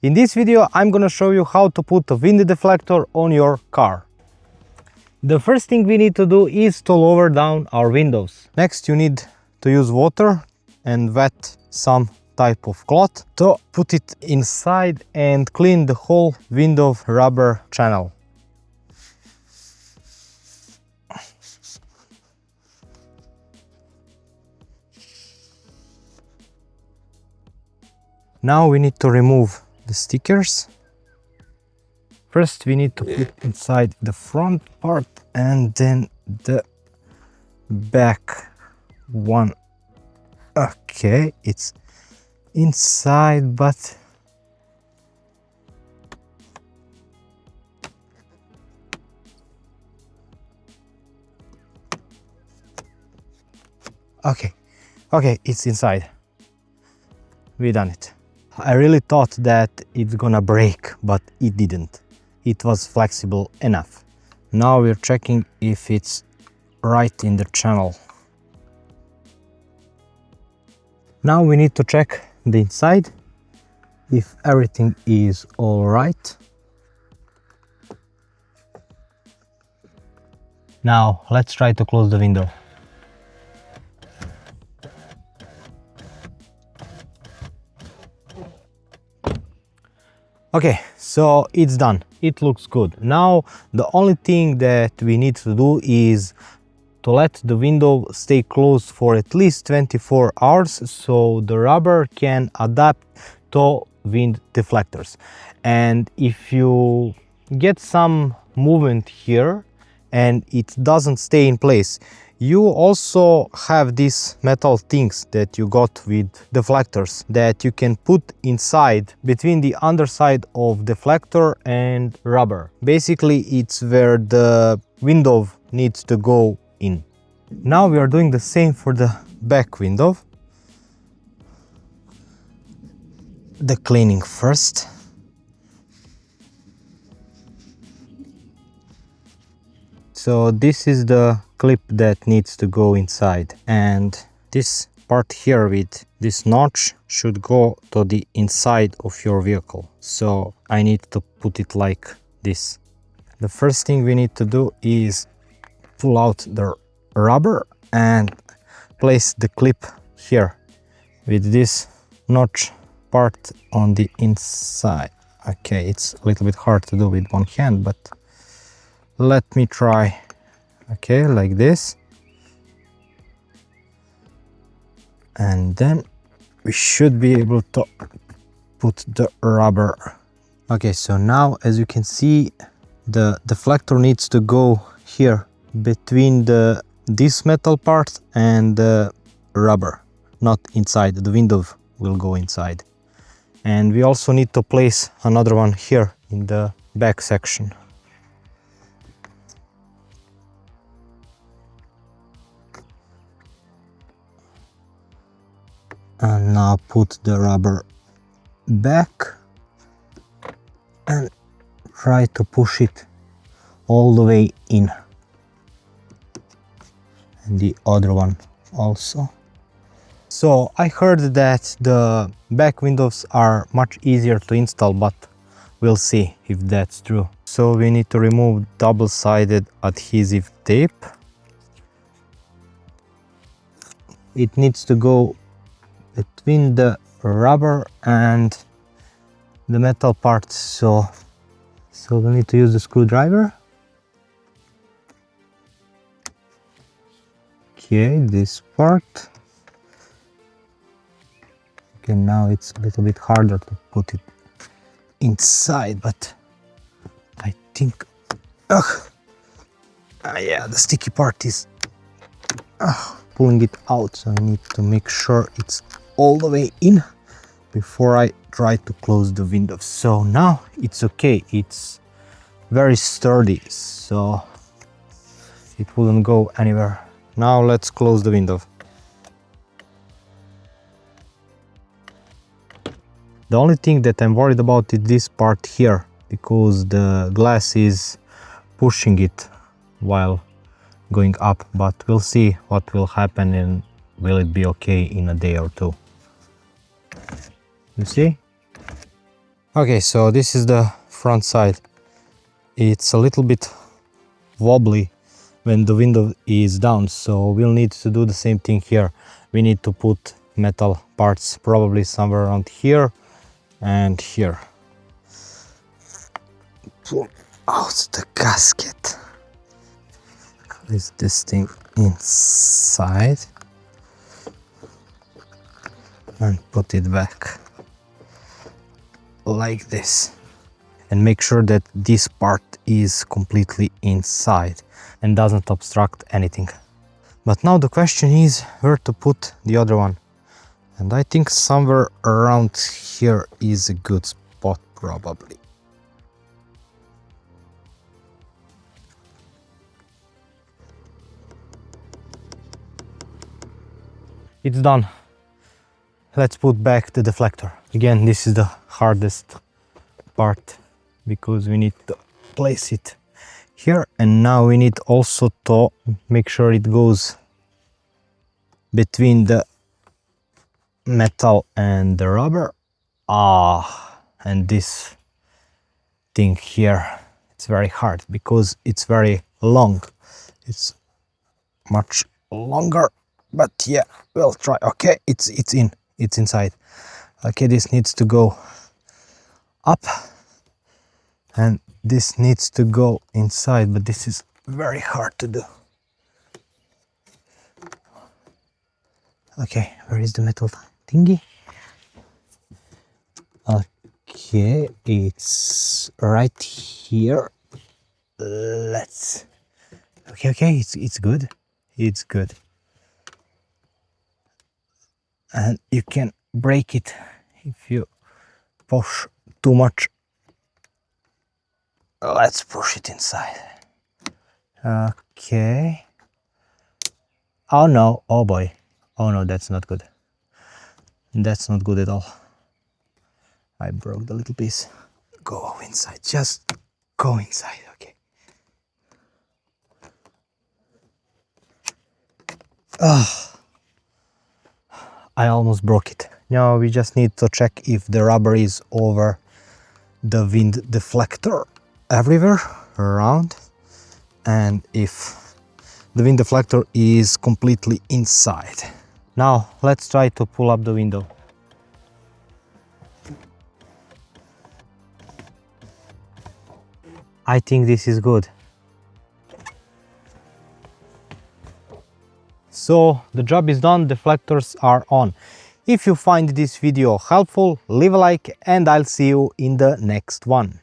In this video I'm gonna show you how to put a window deflector on your car. The first thing we need to do is to lower down our windows. Next you need to use water and wet some type of cloth to put it inside and clean the whole window rubber channel. Now we need to remove the stickers. First we need to put inside the front part and then the back one. Okay, it's inside, but okay, it's inside. We done it. I really thought that it's gonna break, but it didn't. It was flexible enough. Now we're checking if it's right in the channel. Now we need to check the inside, if everything is all right. Now let's try to close the window. Okay, so it's done. It looks good. Now the only thing that we need to do is to let the window stay closed for at least 24 hours so the rubber can adapt to wind deflectors. And if you get some movement here and it doesn't stay in place, you also have these metal things that you got with deflectors that you can put inside between the underside of deflector and rubber. Basically, it's where the window needs to go in. Now we are doing the same for the back window. The cleaning first. So this is the clip that needs to go inside, and this part here with this notch should go to the inside of your vehicle. So I need to put it like this. The first thing we need to do is pull out the rubber and place the clip here with this notch part on the inside. Okay, it's a little bit hard to do with one hand, but let me try. Okay, like this. And then we should be able to put the rubber. Okay, so now as you can see, the deflector needs to go here between this metal part and the rubber, not inside. The window will go inside. And we also need to place another one here in the back section. And now put the rubber back and try to push it all the way in. And the other one also. So I heard that the back windows are much easier to install, but we'll see if that's true. So we need to remove double-sided adhesive tape. It needs to go between the rubber and the metal part, so we need to use the screwdriver. Okay, this part. Okay, now it's a little bit harder to put it inside, but I think yeah, the sticky part is pulling it out, so I need to make sure it's all the way in before I try to close the window. So now it's okay, it's very sturdy, so it wouldn't go anywhere. Now let's close the window. The only thing that I'm worried about is this part here, because the glass is pushing it while going up, but we'll see what will happen and will it be okay in a day or two. You see? Okay, so this is the front side. It's a little bit wobbly when the window is down, so we'll need to do the same thing here. We need to put metal parts probably somewhere around here and here. Pull out the gasket. Place this thing inside and put it back like this, and make sure that this part is completely inside and doesn't obstruct anything. But now the question is where to put the other one, and I think somewhere around here is a good spot probably. It's done. Let's put back the deflector. Again, this is the hardest part because we need to place it here, and now we need also to make sure it goes between the metal and the rubber. And this thing here, it's very hard because it's very long. It's much longer, but yeah, we'll try. Okay, it's inside. Okay, this needs to go up and this needs to go inside, but this is very hard to do. Okay, where is the metal thingy? Okay, it's right here. Let's... Okay, it's good. It's good. And you can break it if you push too much. Let's push it inside. Okay. Oh no, oh boy. Oh no, that's not good. That's not good at all. I broke the little piece. Go inside, just go inside, okay. I almost broke it. Now we just need to check if the rubber is over the wind deflector everywhere around, and if the wind deflector is completely inside. Now let's try to pull up the window. I think this is good. So the job is done, deflectors are on. If you find this video helpful, leave a like and I'll see you in the next one.